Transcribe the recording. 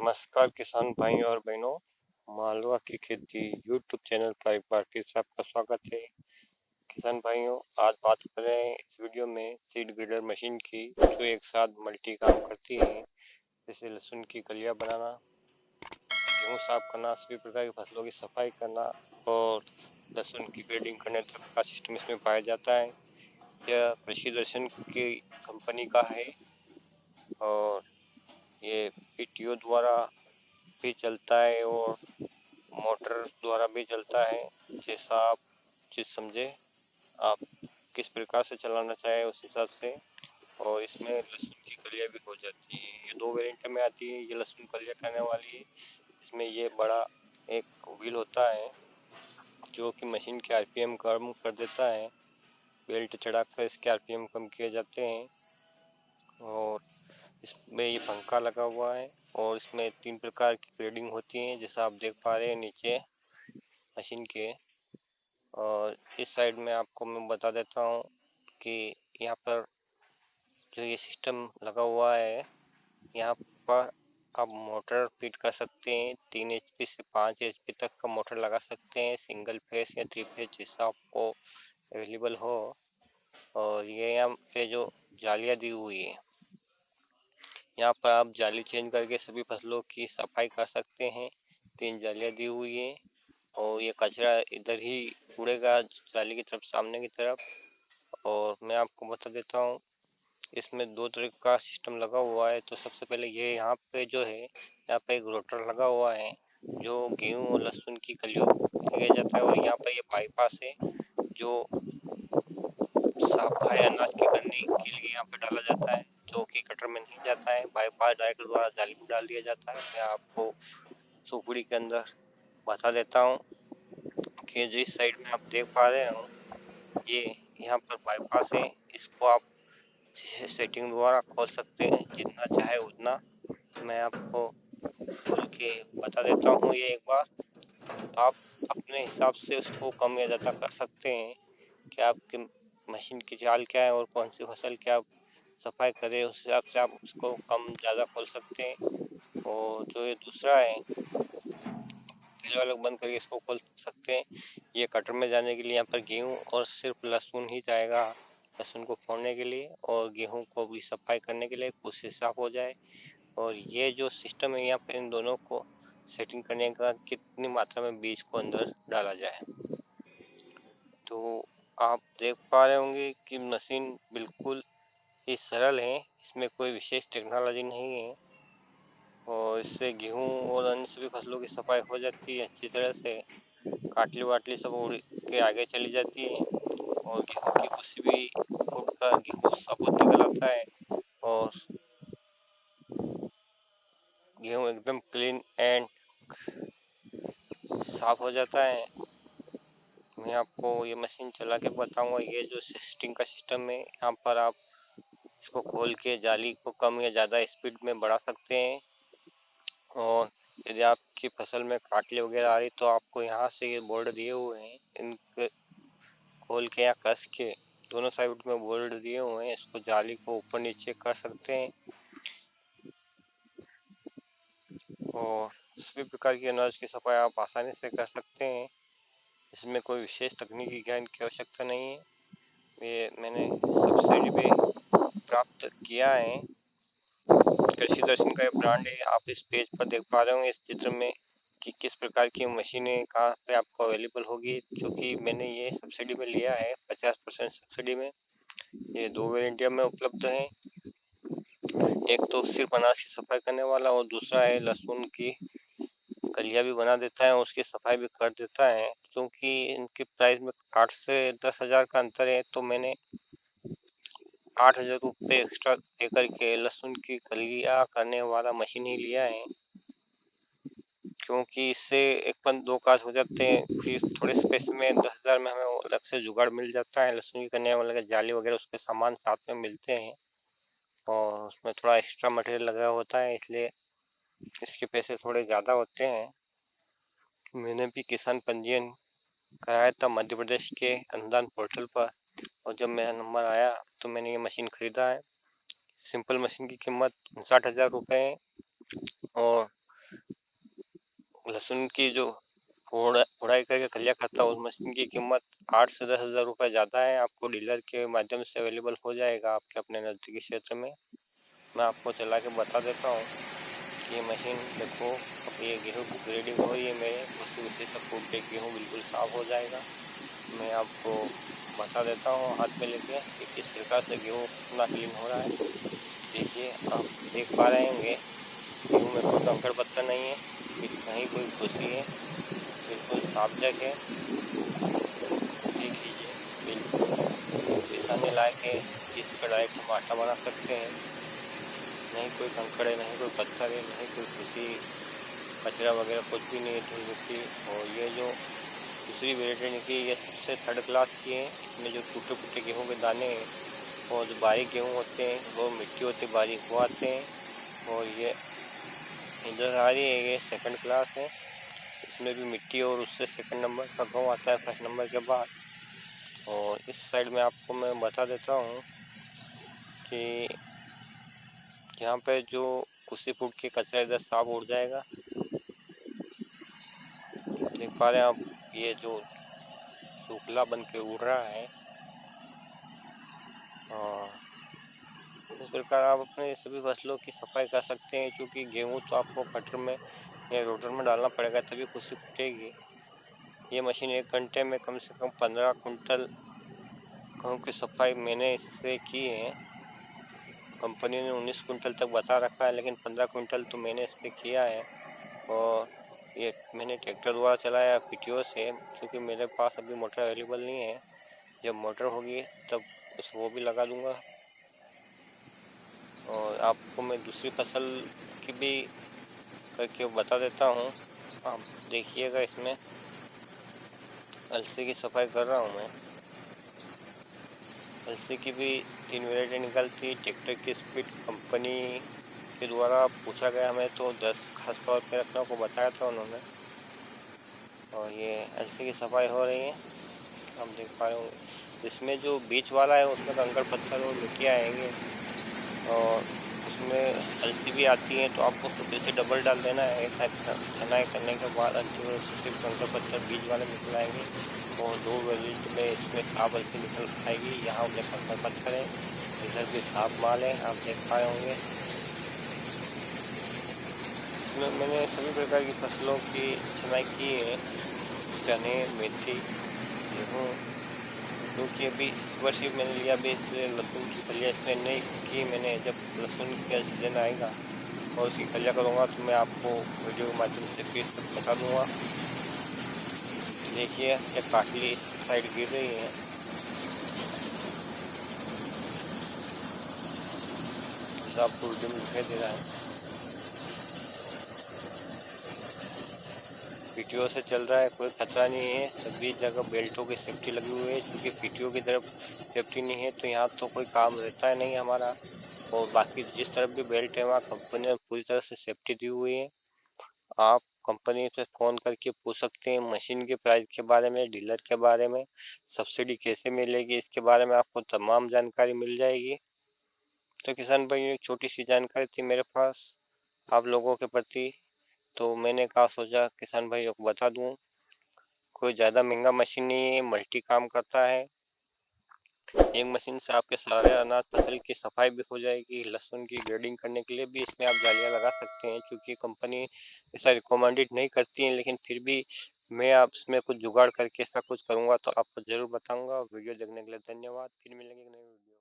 नमस्कार किसान भाई और बहनों, मालवा की खेती यूट्यूब चैनल पर एक बार फिर से आपका स्वागत है। किसान भाइयों, आज बात कर रहे हैं इस वीडियो में सीड ग्रेडर मशीन की, जो एक साथ मल्टी काम करती है, जैसे लहसुन की कलियां बनाना, गेहूँ साफ करना, सभी प्रकार की फसलों की सफाई करना और लहसुन की ग्रेडिंग करने तक का सिस्टम इसमें पाया जाता है। यह कृषि दर्शन की कंपनी का है और ये पीटीओ द्वारा भी चलता है और मोटर द्वारा भी चलता है। जैसा आप चीज समझे, आप किस प्रकार से चलाना चाहे उस हिसाब से। और इसमें लहसुन की कलियां भी हो जाती है। ये दो वेरिएंट में आती है। ये लहसुन कलियां करने वाली है। इसमें ये बड़ा एक व्हील होता है जो कि मशीन के आरपीएम कम कर देता है। बेल्ट चढ़ाकर इसके आरपीएम कम किए जाते हैं। और इसमें ये पंखा लगा हुआ है और इसमें 3 प्रकार की ग्रेडिंग होती है, जैसा आप देख पा रहे हैं नीचे मशीन के। और इस साइड में आपको मैं बता देता हूँ कि यहाँ पर जो ये सिस्टम लगा हुआ है, यहाँ पर आप मोटर फिट कर सकते हैं। 3 HP से 5 HP तक का मोटर लगा सकते हैं, सिंगल फेस या 3 फेस जैसा आपको अवेलेबल हो। और ये यहाँ पे जो जालियाँ दी हुई है, यहाँ पर आप जाली चेंज करके सभी फसलों की सफाई कर सकते हैं। 3 जालियाँ दी हुई है और ये कचरा इधर ही उड़ेगा जाली की तरफ, सामने की तरफ। और मैं आपको बता देता हूँ, इसमें 2 तरह का सिस्टम लगा हुआ है। तो सबसे पहले ये यहाँ पे जो है, यहाँ पे एक रोटर लगा हुआ है जो गेहूँ और लहसुन की कलियों को लिया जाता है। और यहाँ पर ये बाईपास है जो साफ है अनाज की गन्नी के लिए यहाँ पे डाला जाता है, जो कि कटर में नहीं जाता है। बाईपास डायरेक्ट द्वारा जाली में डाल दिया जाता है। मैं आपको सुपड़ी के अंदर बता देता हूँ कि जिस साइड में आप देख पा रहे हो, ये यहाँ पर बाईपास है। इसको आप सेटिंग द्वारा खोल सकते हैं, जितना चाहे उतना। मैं आपको खोल के बता देता हूँ ये एक बार। आप अपने हिसाब से उसको कम या ज़्यादा कर सकते हैं कि आपकी मशीन की चाल क्या है और कौन सी फसल की आप सफाई करें, उस हिसाब से आप उसको कम ज़्यादा खोल सकते हैं। और जो ये दूसरा है, तेल वाला बंद करके इसको खोल सकते हैं। ये कटर में जाने के लिए यहाँ पर गेहूँ और सिर्फ लहसुन ही जाएगा, लहसुन को फोड़ने के लिए और गेहूँ को भी सफाई करने के लिए, उससे साफ हो जाए। और ये जो सिस्टम है, यहाँ पर इन दोनों को सेटिंग करने का कितनी मात्रा में बीज को अंदर डाला जाए। तो आप देख पा रहे होंगे कि मशीन बिल्कुल ही सरल है, इसमें कोई विशेष टेक्नोलॉजी नहीं है। और इससे गेहूँ और अन्य सभी फसलों की सफाई हो जाती है अच्छी तरह से। काटली वाटली सब उड़ के आगे चली जाती है और गेहूँ की भूसी भी उड़कर गेहूँ साबुत निकल आता है और गेहूँ एकदम क्लीन एंड साफ हो जाता है। मैं आपको ये मशीन चला के बताऊंगा। ये जो सिस्टिंग का सिस्टम है, यहाँ पर आप इसको खोल के जाली को कम या ज़्यादा स्पीड में बढ़ा सकते हैं। और यदि आपकी फसल में काटली वगैरह आ रही तो आपको यहाँ से ये बोर्ड दिए हुए हैं, इनके खोल के या कस के दोनों साइड में बोर्ड दिए हुए हैं, इसको जाली को ऊपर नीचे कर सकते हैं। और सभी प्रकार की अनाज की सफाई आप आसानी से कर सकते हैं। इसमें कोई विशेष तकनीकी ज्ञान की आवश्यकता नहीं है। ये मैंने सब्सिडी पे प्राप्त किया है। कृषि दर्शन का ये ब्रांड है। आप इस पेज पर देख पा रहे होंगे इस चित्र में कि किस प्रकार की मशीनें कहाँ पे आपको अवेलेबल होगी, क्योंकि मैंने ये सब्सिडी में लिया है 50% सब्सिडी में। ये 2 वेरिएंट में उपलब्ध है। एक तो सिर्फ अनाज की सफाई करने वाला और दूसरा है लहसुन की कलियां भी बना देता है और उसकी सफाई भी कर देता है। क्योंकि इनके प्राइस में 8 से 10 हजार का अंतर है, तो मैंने 8 हजार रुपये एक्स्ट्रा देकर के लहसुन की कलियां करने वाला मशीन ही लिया है। क्योंकि इससे एक पन दो काज हो जाते हैं। फिर थोड़े से पैसे में 10 हजार में हमें अलग से जुगाड़ मिल जाता है। लहसुन की करने वाले जाली वगैरह उसके सामान साथ में मिलते हैं और उसमें थोड़ा एक्स्ट्रा मटेरियल लगा होता है, इसलिए इसके पैसे थोड़े ज़्यादा होते हैं। मैंने भी किसान पंजीयन कराया था मध्य प्रदेश के अनुदान पोर्टल पर, और जब मेरा नंबर आया तो मैंने ये मशीन खरीदा है। सिंपल मशीन की कीमत 59 हजार रुपये है और लहसुन की जो फोड़ाई करके खलिया खाता है, उस मशीन की कीमत 8 से 10 हज़ार रुपये ज़्यादा है। आपको डीलर के माध्यम से अवेलेबल हो जाएगा आपके अपने नज़दीकी क्षेत्र में। मैं आपको चला के बता देता हूँ कि ये मशीन देखो, अब ये गेहूँ की ग्रेडिंग हो रही है मेरे, उसी से फूट के गेहूँ बिल्कुल साफ हो जाएगा। मैं आपको बता देता हूँ हाथ में लेके कि किस प्रकार से गेहूँ कितना क्लीन हो रहा है। देखिए, आप देख पा रहे होंगे गेहूँ में कोई कंकड़ पत्थर नहीं है, कहीं कोई खुशी है, बिल्कुल साफ जगह है। देख लीजिए, बिल्कुल किसानी लायक है। इस कढ़ाई को हम आटा बना सकते हैं। नहीं कोई कंकड़ है, नहीं कोई पत्थर है, नहीं कोई खुशी कचरा वगैरह कुछ भी नहीं है, धूल मिट्टी। और ये जो दूसरी वेराइटी निकली, ये सबसे थर्ड क्लास की है। इसमें जो टूटे फूटे गेहूँ के दाने हैं और जो बारीक गेहूँ होते हैं, वो मिट्टी होती है बारीक, वो आते हैं। और ये इधर आ रही है, ये सेकंड क्लास है। इसमें भी मिट्टी और उससे सेकंड नंबर का गेहूँ आता है फर्स्ट नंबर के बाद। और इस साइड में आपको मैं बता देता हूँ कि यहाँ पे जो कुर्सी फूट के कचरा इधर साफ उड़ जाएगा। देख पा रहे हैं आप, ये जो सूखला बन के उड़ रहा है। और इस प्रकार आप अपने सभी फसलों की सफाई कर सकते हैं, क्योंकि गेहूँ तो आपको कटर में या रोटर में डालना पड़ेगा तभी कुर्सी फूटेगी। ये मशीन 1 घंटे में कम से कम 15 कुंटल गेहूँ की सफाई मैंने इससे की है। कंपनी ने 19 कुंटल तक बता रखा है, लेकिन 15 कुंटल तो मैंने इस पर किया है। और ये मैंने ट्रैक्टर द्वारा चलाया पीटीओ से, क्योंकि मेरे पास अभी मोटर अवेलेबल नहीं है। जब मोटर होगी तब वो भी लगा दूंगा। और आपको मैं दूसरी फसल की भी करके बता देता हूँ। आप देखिएगा, इसमें अलसी की सफाई कर रहा हूँ मैं। अलसी की भी 3 वेराइटी निकलती। ट्रैक्टर की स्पीड कंपनी के द्वारा पूछा गया हमें, तो 10 खास तौर पे रखने को बताया था उन्होंने। और ये अलसी की सफाई हो रही है, आप देख पा रहे होंगे। इसमें जो बीच वाला है उसमें कंकड़ पत्थर और मिट्टी आएंगे, और उसमें अलसी भी आती है, तो आपको फिर से डबल डाल देना है। ऐसा छनाई करने के बाद अलसी में सिर्फ कंकड़ पत्थर बीज वाले निकल आएंगे, और 2 वेरिएंट में इसमें साफ अलसी निकल आएगी। यहाँ पे कंकड़ पत्थर है, इधर भी साफ माल है, आप देख पाए होंगे। इसमें मैंने सभी प्रकार की फसलों की छनाई की है, चने, मेथी, गेहूँ। क्योंकि अभी इस वर्ष ही मैंने लिया भी, इसलिए लहसुन की फलियाँ इसमें नहीं की मैंने। जब लहसुन का सीजन आएगा और उसकी फलियाँ करूँगा तो मैं आपको वीडियो के माध्यम से फिर तक बता दूँगा। देखिए, ये काटली इस साइड गिर रही है, तो आपको वीडियो में दिखाई दे रहा है। पीटीओ से चल रहा है, कोई खतरा नहीं है। सभी जगह बेल्टों की सेफ्टी लगी हुई है, क्योंकि पीटीओ की तरफ सेफ्टी नहीं है तो यहाँ तो कोई काम रहता है नहीं हमारा। और बाकी जिस तरफ भी बेल्ट है वहाँ कंपनी ने पूरी तरह से सेफ्टी दी हुई है। आप कंपनी से फ़ोन करके पूछ सकते हैं मशीन के प्राइस के बारे में, डीलर के बारे में, सब्सिडी कैसे मिलेगी, इसके बारे में आपको तमाम जानकारी मिल जाएगी। तो किसान भाई, एक छोटी सी जानकारी थी मेरे पास आप लोगों के प्रति, तो मैंने कहा सोचा किसान भाइयों को बता दूं। कोई ज़्यादा महंगा मशीन नहीं है, मल्टी काम करता है। एक मशीन से आपके सारे अनाज फसल की सफाई भी हो जाएगी। लहसुन की ग्रेडिंग करने के लिए भी इसमें आप जालियां लगा सकते हैं, क्योंकि कंपनी ऐसा रिकमेंडेड नहीं करती है, लेकिन फिर भी मैं आप इसमें कुछ जुगाड़ करके ऐसा कुछ करूंगा तो आपको जरूर बताऊंगा। वीडियो देखने के लिए धन्यवाद। फिर मिलेंगे एक नई वीडियो।